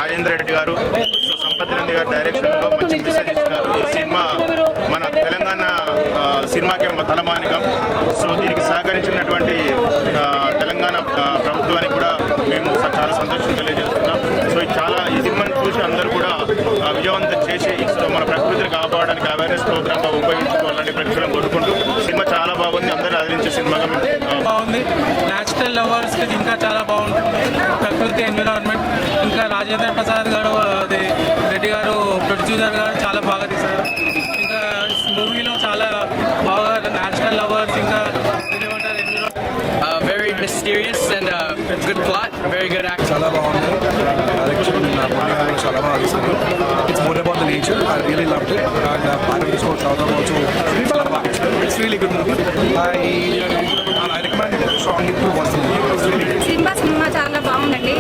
రాజేంద్ర రెడ్డి గారు, సంపత్ నంది గారు డైరెక్షన్లో మంచి మెసేజ్ ఇస్తున్నారు. ఈ సినిమా మన తెలంగాణ సినిమాకి తలమానికం. సో దీనికి సహకరించినటువంటి తెలంగాణ ప్రభుత్వానికి కూడా మేము చాలా సంతోషం తెలియజేస్తున్నాం. సో ఈ సినిమాని చూసి అందరూ కూడా విజయవంతం చేసి మన ప్రకృతిని కాపాడడానికి అవేర్నెస్ ప్రోగ్రామ్గా ఉపయోగించుకోవాలని ప్రజలను కోరుకుంటూ సినిమా చాలా బాగుంది. అందరూ ఆదరించే సినిమాగా బాగుంది. న్యాచురల్ లవర్స్కి ఇంకా చాలా బాగుంటుంది. ప్రకృతి ఎన్విరాన్మెంట్ ఇంకా రాజేంద్ర ప్రసాద్ గారు అదే రెడ్డి గారు ప్రొడ్యూసర్ గారు చాలా బాగా తీశారు. ఇంకా మూవీలో చాలా బాగా న్యాచురల్ లవర్స్ ఇంకా very mysterious and good plot, very good act. చాలా బాగుంది. డైరెక్షన్ చాలా బాగా తీశారు. It's more about the nature. I really loved it. And parties చాలా also it's really good movie. I recommend strongly to watch the movie. సినిమా చాలా బాగుందండి.